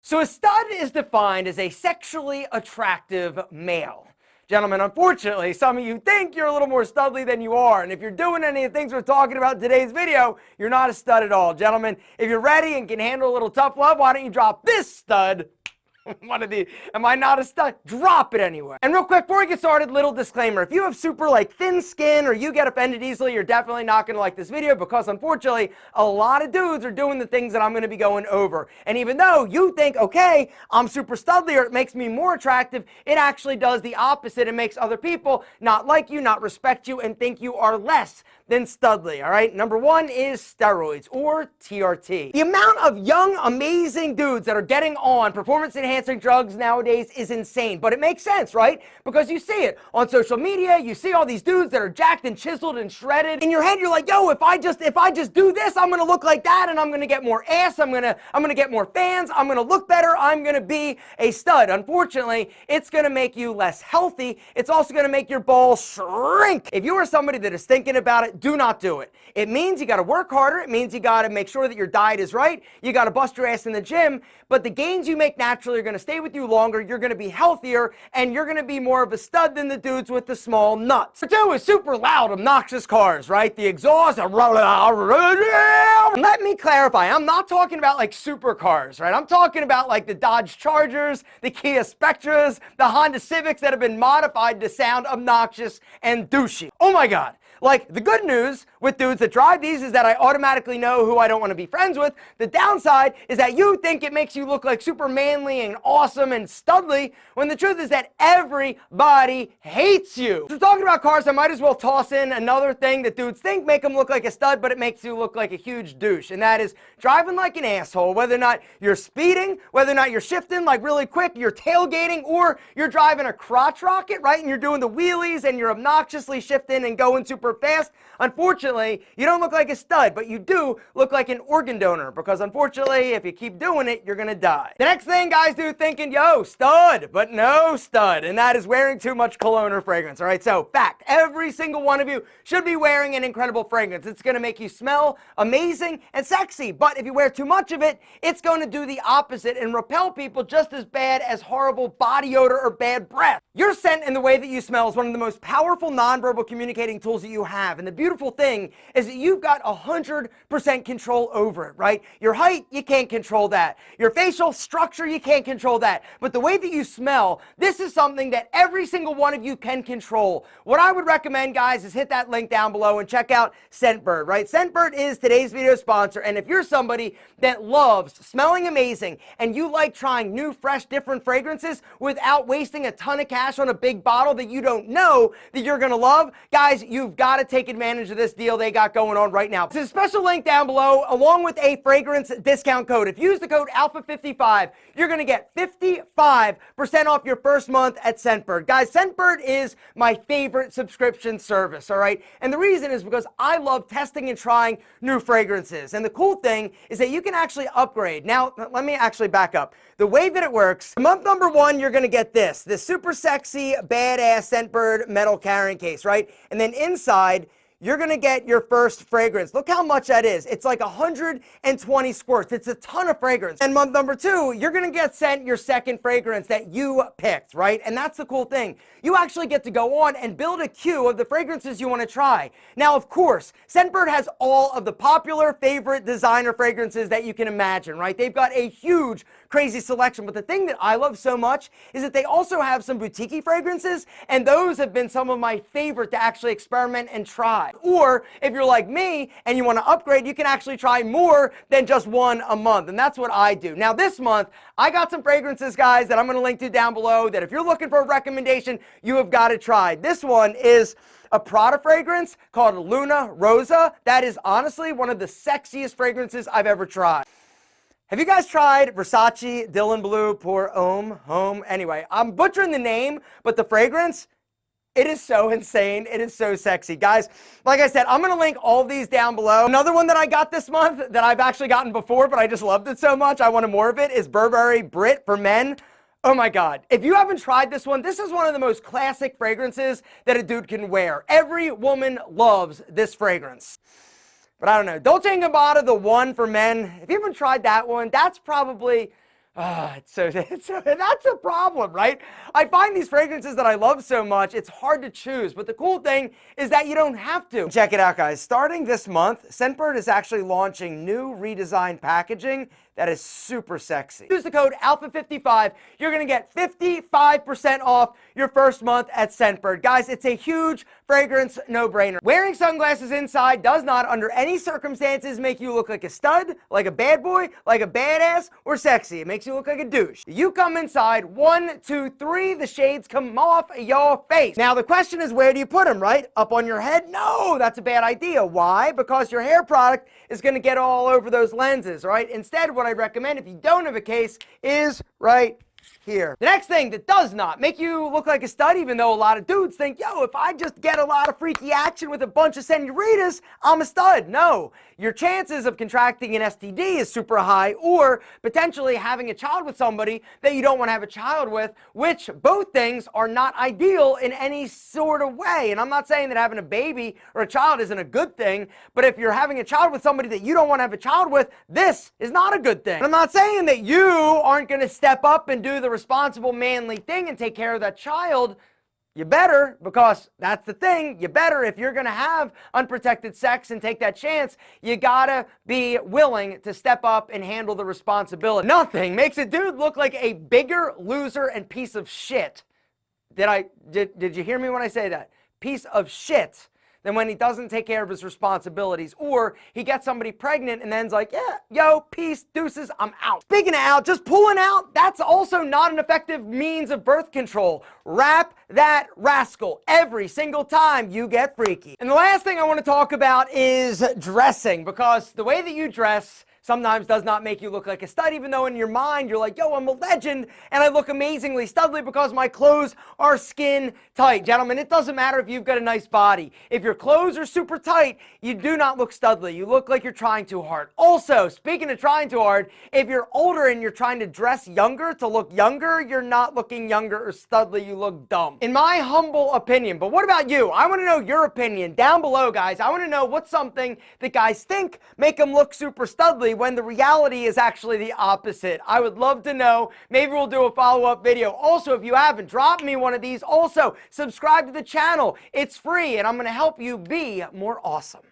So a stud is defined as a sexually attractive male. Gentlemen, unfortunately, some of you think you're a little more studly than you are. And if you're doing any of the things we're talking about in today's video, you're not a stud at all. Gentlemen, if you're ready and can handle a little tough love, why don't you drop this stud? Am I not a stud? Drop it anyway. And real quick, before we get started, little disclaimer. If you have super thin skin or you get offended easily, you're definitely not gonna like this video because unfortunately, a lot of dudes are doing the things that I'm gonna be going over. And even though you think, okay, I'm super studly or it makes me more attractive, it actually does the opposite. It makes other people not like you, not respect you, and think you are less than studly, all right? Number one is steroids, or TRT. The amount of young, amazing dudes that are getting on performance-enhancing drugs nowadays is insane, but it makes sense, right? Because you see it on social media, you see all these dudes that are jacked and chiseled and shredded. In your head, you're like, yo, if I just do this, I'm gonna look like that, and I'm gonna get more ass, I'm gonna get more fans, I'm gonna look better, I'm gonna be a stud. Unfortunately, it's gonna make you less healthy. It's also gonna make your balls shrink. If you are somebody that is thinking about it, do not do it. It means you got to work harder. It means you got to make sure that your diet is right. You got to bust your ass in the gym, but the gains you make naturally are going to stay with you longer. You're going to be healthier, and you're going to be more of a stud than the dudes with the small nuts. Number two is super loud, obnoxious cars, right? The exhaust. Let me clarify. I'm not talking about supercars, right? I'm talking about the Dodge Chargers, the Kia Spectras, the Honda Civics that have been modified to sound obnoxious and douchey. Oh my God. The good news with dudes that drive these is that I automatically know who I don't want to be friends with. The downside is that you think it makes you look like super manly and awesome and studly, when the truth is that everybody hates you. So talking about cars, I might as well toss in another thing that dudes think make them look like a stud, but it makes you look like a huge douche. And that is driving like an asshole, whether or not you're speeding, whether or not you're shifting really quick, you're tailgating, or you're driving a crotch rocket, right? And you're doing the wheelies and you're obnoxiously shifting and going super fast. Unfortunately, you don't look like a stud, but you do look like an organ donor, because unfortunately, if you keep doing it, you're gonna die. The next thing guys do thinking, yo, stud, but no stud, and that is wearing too much cologne or fragrance, all right? So, fact, every single one of you should be wearing an incredible fragrance. It's gonna make you smell amazing and sexy, but if you wear too much of it, it's gonna do the opposite and repel people just as bad as horrible body odor or bad breath. Your scent and the way that you smell is one of the most powerful nonverbal communicating tools that you have. And the beautiful thing is that you've got 100% control over it, right? Your height, you can't control that. Your facial structure, you can't control that. But the way that you smell, this is something that every single one of you can control. What I would recommend, guys, is hit that link down below and check out Scentbird, right? Scentbird is today's video sponsor. And if you're somebody that loves smelling amazing and you like trying new, fresh, different fragrances without wasting a ton of cash on a big bottle that you don't know that you're gonna love, guys, you've got to take advantage of this deal they got going on right now. There's a special link down below along with a fragrance discount code. If you use the code ALPHA55, you're going to get 55% off your first month at Scentbird. Guys, Scentbird is my favorite subscription service, all right? And the reason is because I love testing and trying new fragrances. And the cool thing is that you can actually upgrade. Now, let me actually back up. The way that it works, month number one, you're going to get this super sexy, badass Scentbird metal carrying case, right? And then inside, you're gonna get your first fragrance. Look how much that is. It's like 120 squirts. It's a ton of fragrance. And month number two, you're gonna get sent your second fragrance that you picked, right? And that's the cool thing. You actually get to go on and build a queue of the fragrances you wanna try. Now, of course, Scentbird has all of the popular favorite designer fragrances that you can imagine, right? They've got a huge, crazy selection. But the thing that I love so much is that they also have some boutique fragrances, and those have been some of my favorite to actually experiment and try. Or if you're like me and you want to upgrade, you can actually try more than just one a month. And that's what I do. Now this month, I got some fragrances, guys, that I'm going to link to down below that if you're looking for a recommendation, you have got to try. This one is a Prada fragrance called Luna Rosa. That is honestly one of the sexiest fragrances I've ever tried. Have you guys tried Versace Dylan Blue Pour Homme? Anyway, I'm butchering the name, but the fragrance, it is so insane. It is so sexy. Guys, like I said, I'm going to link all of these down below. Another one that I got this month that I've actually gotten before, but I just loved it so much, I wanted more of it, is Burberry Brit for men. Oh my God. If you haven't tried this one, this is one of the most classic fragrances that a dude can wear. Every woman loves this fragrance. But I don't know. Dolce & Gabbana, the one for men, if you haven't tried that one, that's probably That's a problem, right? I find these fragrances that I love so much, it's hard to choose. But the cool thing is that you don't have to. Check it out, guys. Starting this month, Scentbird is actually launching new redesigned packaging that is super sexy. Use the code ALPHA55. You're going to get 55% off your first month at Scentbird. Guys, it's a huge fragrance no-brainer. Wearing sunglasses inside does not, under any circumstances, make you look like a stud, like a bad boy, like a badass, or sexy. It makes you look like a douche. You come inside, 1, 2, 3, the shades come off your face. Now, the question is, where do you put them, right? Up on your head? No, that's a bad idea. Why? Because your hair product is going to get all over those lenses, right? Instead, what I recommend, if you don't have a case, is right here. The next thing that does not make you look like a stud, even though a lot of dudes think, yo, if I just get a lot of freaky action with a bunch of senoritas, I'm a stud. No, your chances of contracting an STD is super high, or potentially having a child with somebody that you don't want to have a child with, which both things are not ideal in any sort of way. And I'm not saying that having a baby or a child isn't a good thing, but if you're having a child with somebody that you don't want to have a child with, this is not a good thing. And I'm not saying that you aren't going to step up and do the responsible manly thing and take care of that child. You better, because that's the thing. You better, if you're going to have unprotected sex and take that chance, you gotta be willing to step up and handle the responsibility. Nothing makes a dude look like a bigger loser and piece of shit. Did you hear me when I say that? Piece of shit. Than when he doesn't take care of his responsibilities, or he gets somebody pregnant and then's like, yeah, yo, peace, deuces, I'm out. Speaking of out, just pulling out, that's also not an effective means of birth control. Wrap that rascal every single time you get freaky. And the last thing I want to talk about is dressing, because the way that you dress sometimes does not make you look like a stud, even though in your mind you're like, yo, I'm a legend and I look amazingly studly because my clothes are skin tight. Gentlemen, it doesn't matter if you've got a nice body. If your clothes are super tight, you do not look studly. You look like you're trying too hard. Also, speaking of trying too hard, if you're older and you're trying to dress younger to look younger, you're not looking younger or studly, you look dumb. In my humble opinion. But what about you? I want to know your opinion down below, guys. I want to know what's something that guys think make them look super studly when the reality is actually the opposite. I would love to know. Maybe we'll do a follow-up video. Also, if you haven't, drop me one of these. Also, subscribe to the channel. It's free, and I'm going to help you be more awesome.